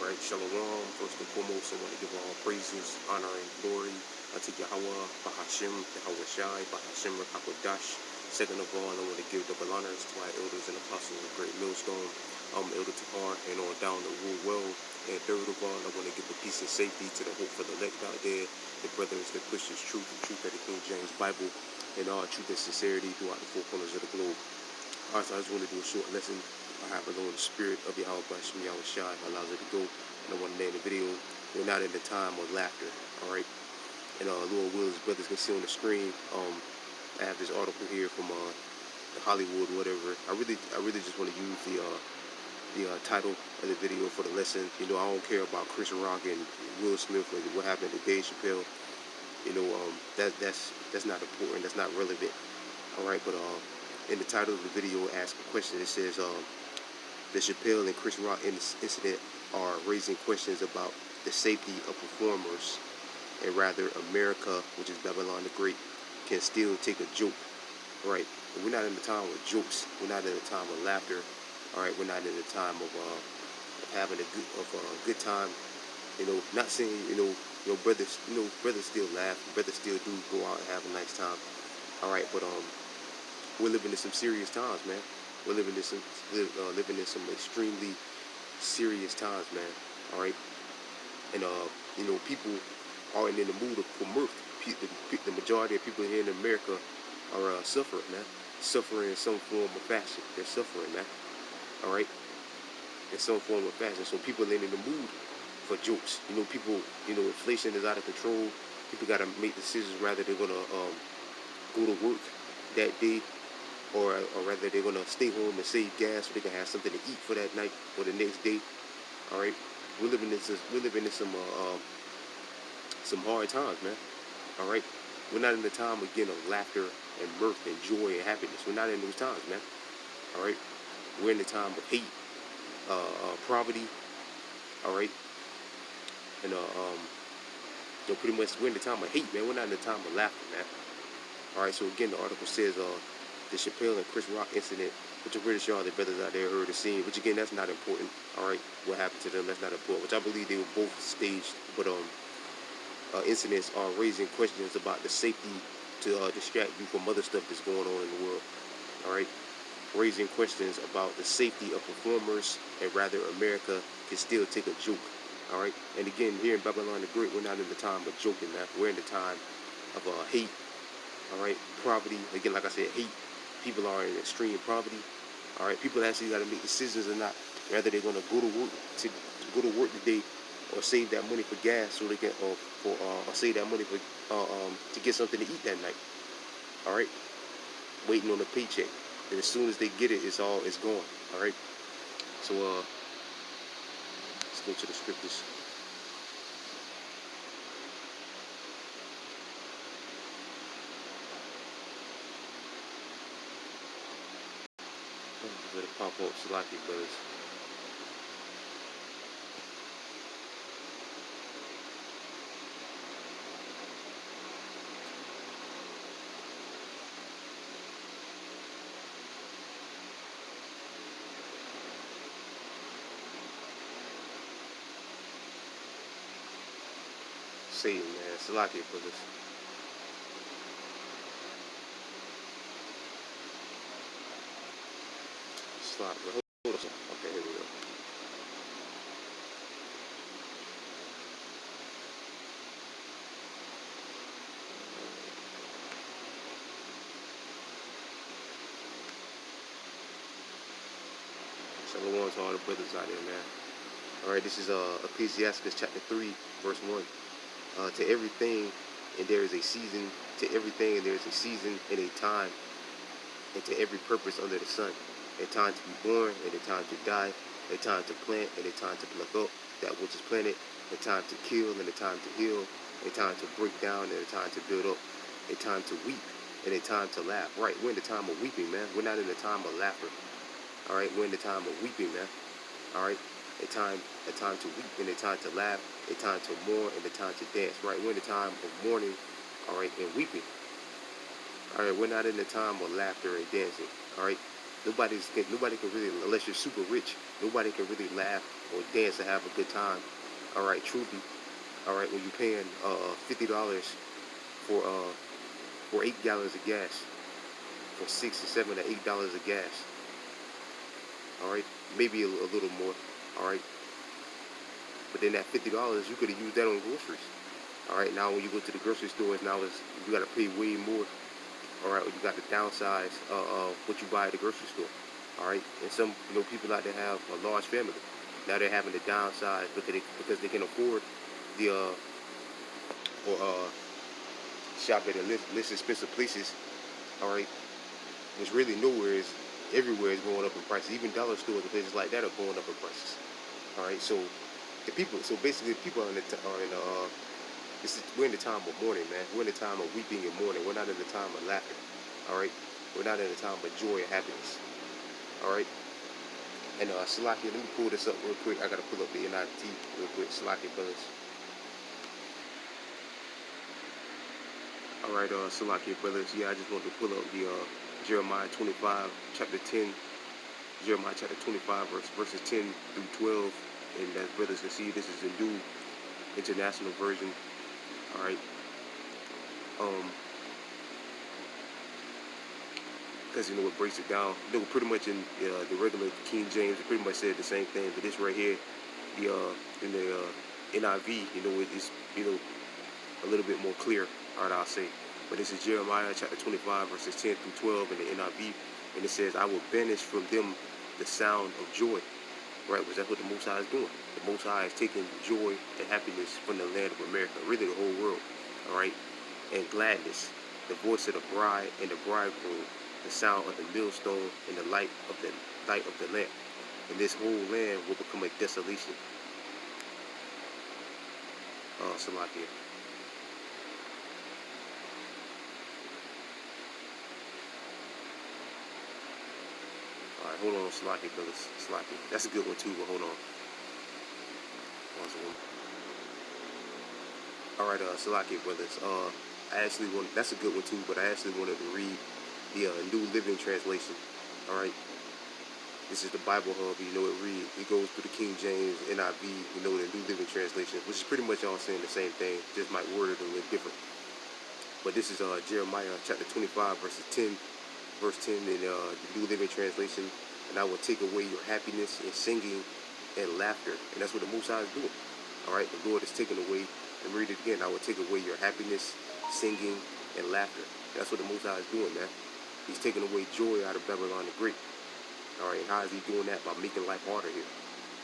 Right, Shalom. First and foremost, I want to give all praises, honor, and glory unto Yahweh, Bahashim, Yahweh Shai, Bahashim, Hakodash. Second of all, I want to give double honors to our elders and apostles of Great Millstone, Elder Tahar, and on down the rule well. And third of all, I want to give the peace and safety to the hope for the elect out there, the brothers that push this truth, the truth of the King James Bible, and all truth and sincerity throughout the four corners of the globe. Alright, so I just want to do a short lesson. I have alone the spirit of Yahweh Bahashim, Yahweh Shai allows it to go. And I want to name the video, we're not in the time of laughter. Alright. And Lord Will's brothers can see on the screen. I have this article here from the Hollywood, whatever. I really just want to use the title of the video for the lesson. You know, I don't care about Chris Rock and Will Smith or what happened to Dave Chappelle. You know, that's not important. That's not relevant. Alright, but in the title of the video, ask a question. It says, the Chappelle and Chris Rock incident are raising questions about the safety of performers, and rather America, which is Babylon the Great, can still take a joke. Right? We're not in the time of jokes. We're not in the time of laughter. All right, we're not in the time of having a good time. You know, not saying brothers still laugh, brothers still do go out and have a nice time. All right, but we're living in some serious times, man. We're living in some extremely serious times, man. All right, and you know, people are in the mood for mirth. The majority of people here in America are suffering, man. Suffering in some form of fashion. They're suffering, man. All right, in some form of fashion. So people ain't in the mood for jokes. You know, people. You know, inflation is out of control. People gotta make decisions whether they're gonna go to work that day, or rather they're gonna stay home and save gas so they can have something to eat for that night or the next day. All right, we're living in some hard times, man. All right, we're not in the time again of laughter and mirth and joy and happiness. We're not in those times, man. All right, we're in the time of hate, poverty. All right, and you know, pretty much we're in the time of hate, man. We're not in the time of laughter, man. All right, so again, the article says the Chappelle and Chris Rock incident, which I'm pretty sure all the brothers out there heard or seen, which again, that's not important. All right, what happened to them, that's not important, which I believe they were both staged, but incidents are raising questions about the safety to distract you from other stuff that's going on in the world. All right, raising questions about the safety of performers, and rather America can still take a joke. All right, and again, here in Babylon the Great, we're not in the time of joking, man. We're in the time of hate. All right, poverty. Again, like I said, hate. People are in extreme poverty. All right, people actually got to make decisions or not. Whether they're gonna go to work today, or save that money for gas so they can, or save that money for to get something to eat that night. All right, waiting on a paycheck, and as soon as they get it, it's gone. All right, so let's go to the scriptures. Let it pop up, Salaki brothers. Satan, man, Salaki brothers. Slot, hold on. Okay, here we go. Shalom to all the brothers out there, man. All right, this is Ecclesiastes chapter 3, verse 1. To everything, and there is a season. To everything, and there is a season and a time, and to every purpose under the sun. A time to be born, and a time to die. A time to plant, and a time to pluck up that which is planted. A time to kill, and a time to heal. A time to break down, and a time to build up. A time to weep, and a time to laugh. Right, we're in the time of weeping, man. We're not in the time of laughter. All right, we're in the time of weeping, man. All right, a time to weep, and a time to laugh, a time to mourn, and a time to dance. Right, we're in the time of mourning, all right, and weeping. All right, we're not in the time of laughter and dancing. All right, Nobody can really, unless you're super rich, nobody can really laugh or dance and have a good time. All right, truly. All right, when you're paying $50 for 8 gallons of gas, for $6 or $7 or $8 of gas. All right, maybe a little more. All right, but then that $50 you could have used that on groceries. All right, now when you go to the grocery stores, now you got to pay way more. All right, you got to downsize what you buy at the grocery store. All right, and some people out there have a large family. Now they're having to downsize because they can afford the or shop at the less expensive places. All right, which really nowhere is everywhere is going up in prices. Even dollar stores and places like that are going up in prices. All right, so so basically people are we're in the time of mourning, man. We're in the time of weeping and mourning. We're not in the time of laughter. All right, we're not in the time of joy and happiness. All right, and Salakia, let me pull this up real quick. I gotta pull up the NIT real quick. Salakia, brothers. All right, Salakia, brothers. Yeah, I just wanted to pull up the Jeremiah 25, chapter 10. Jeremiah chapter 25, verses 10 through 12. And as brothers can see, this is the New International Version. All right. Because it breaks it down. Pretty much in the regular King James, it pretty much said the same thing. But this right here, in the NIV, it's a little bit more clear. All right, I'll say. But this is Jeremiah chapter 25, verses 10 through 12 in the NIV, and it says, "I will banish from them the sound of joy." Right, because that's what the Most High is doing. The Most High is taking joy and happiness from the land of America, really the whole world. All right, and gladness, the voice of the bride and the bridegroom, the sound of the millstone and the light of the lamp, and this whole land will become a desolation. Salakia. All right, hold on, Salakia, brothers. Salakia. That's a good one too, but hold on. All right, Salakia, brothers. That's a good one too, but I actually wanted to read the New Living Translation. All right. This is the Bible Hub. It goes through the King James, NIV, the New Living Translation, which is pretty much all saying the same thing, just might word it a little different. But this is Jeremiah chapter 25, verse 10 in the New Living Translation. "And I will take away your happiness and singing and laughter." And that's what the Most High is doing. All right, the Lord is taking away, and read it again, "I will take away your happiness, singing, and laughter." That's what the Most High is doing, man. He's taking away joy out of Babylon the Great. All right, how is he doing that? By making life harder here.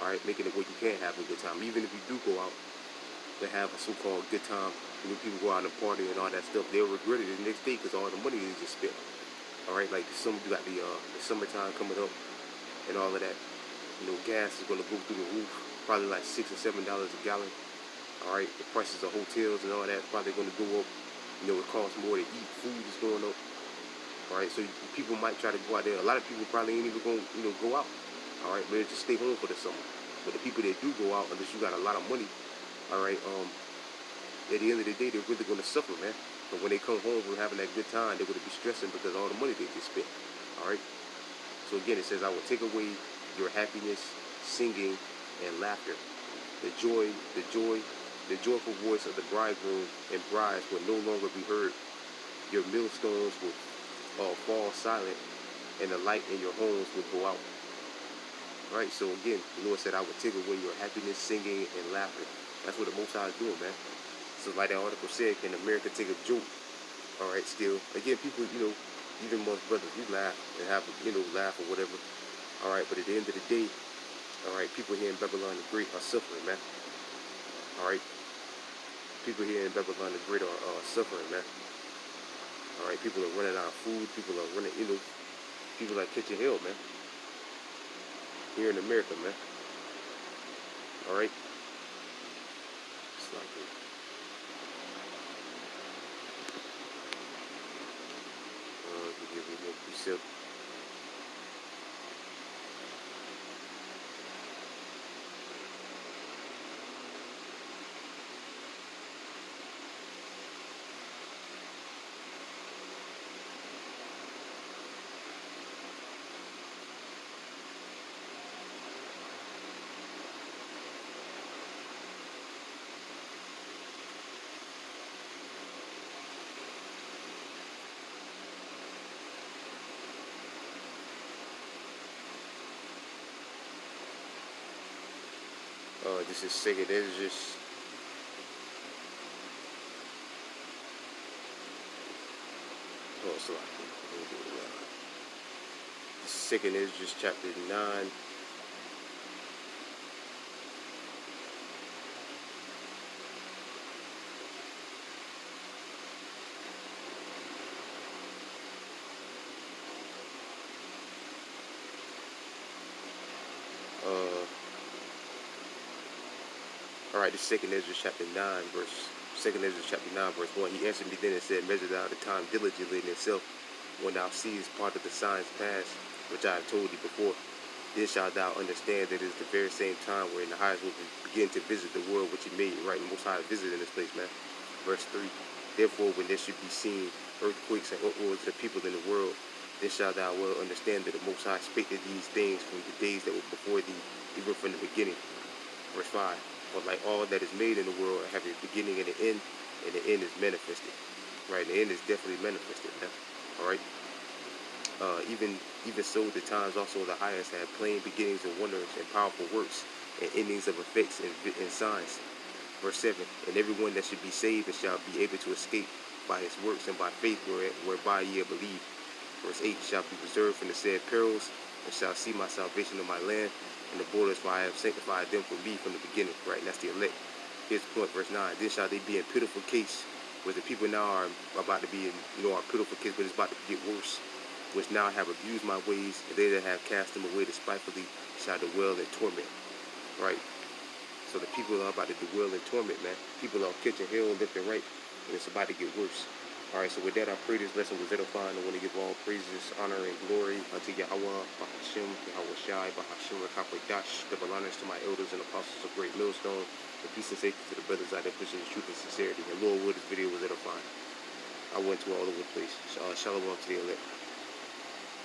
All right, making it where you can't have a good time. Even if you do go out to have a so-called good time, when people go out and party and all that stuff, they'll regret it the next day because all the money they just spent. All right, like you got the summertime coming up and all of that. Gas is going to go through the roof, probably like $6 or $7 a gallon. All right, the prices of hotels and all that probably going to go up. It costs more to eat. Food is going up. All right, so people might try to go out there. A lot of people probably ain't even going to go out. All right, but just stay home for the summer. But the people that do go out, unless you got a lot of money, all right, at the end of the day, they're really going to suffer, man. But when they come home from having that good time, they're going to be stressing because of all the money they just spent. All right. So again, it says, "I will take away your happiness, singing, and laughter. The joyful voice of the bridegroom and brides will no longer be heard. Your millstones will fall silent, and the light in your homes will go out." All right. So again, the Lord said, "I will take away your happiness, singing, and laughter." That's what the Most High is doing, man. So like that article said, can America take a joke? All right. Still, again, people, even most brothers, we laugh and have, laugh or whatever. All right. But at the end of the day, all right, people here in Babylon the Great are suffering, man. All right. People here in Babylon the Great are suffering, man. All right. People are running out of food. People are running, people are catching hell, man. Here in America, man. All right. It's like it. Give me more precept. This is Second Esdras. Oh, sorry. Second Esdras chapter 9. All right, this is Second Esdras chapter 9, verse 1. He answered me then and said, measure thou the time diligently in itself, when thou seest part of the signs past, which I have told thee before. Then shalt thou understand that it is the very same time wherein the highest will begin to visit the world which he made. Right, the Most High visit in this place, man. Verse 3. Therefore, when there should be seen earthquakes and uproars of the people in the world, then shalt thou well understand that the Most High spake of these things from the days that were before thee, even from the beginning. Verse 5. For like all that is made in the world have a beginning and an end, and the end is manifested. Right, the end is definitely manifested, man. All right. Even so, the times also of the highest have plain beginnings and wonders and powerful works and endings of effects and signs. Verse 7. And everyone that should be saved and shall be able to escape by his works and by faith whereby ye have believed. Verse 8. Shall be preserved from the said perils and shall see my salvation in my land and the borders where I have sanctified them for me from the beginning. Right, and that's the elect. Here's the point, verse 9. Then shall they be in pitiful case, where the people now are about to be in, our pitiful case, but it's about to get worse, which now have abused my ways, and they that have cast them away despitefully shall dwell in torment. Right? So the people are about to dwell in torment, man. People are catching hell left and right, and it's about to get worse. Alright, so with that, I pray this lesson was edifying. I want to give all praises, honor, and glory unto Yahweh, Bahashim, Yahweh Shai, Bahashim, Rakakwadash, double honors to my elders and apostles of Great Millstone, and peace and safety to the brothers out there pushing the truth and sincerity. And Lord, this video was edifying. I went to all over the place. Shalom to the elect.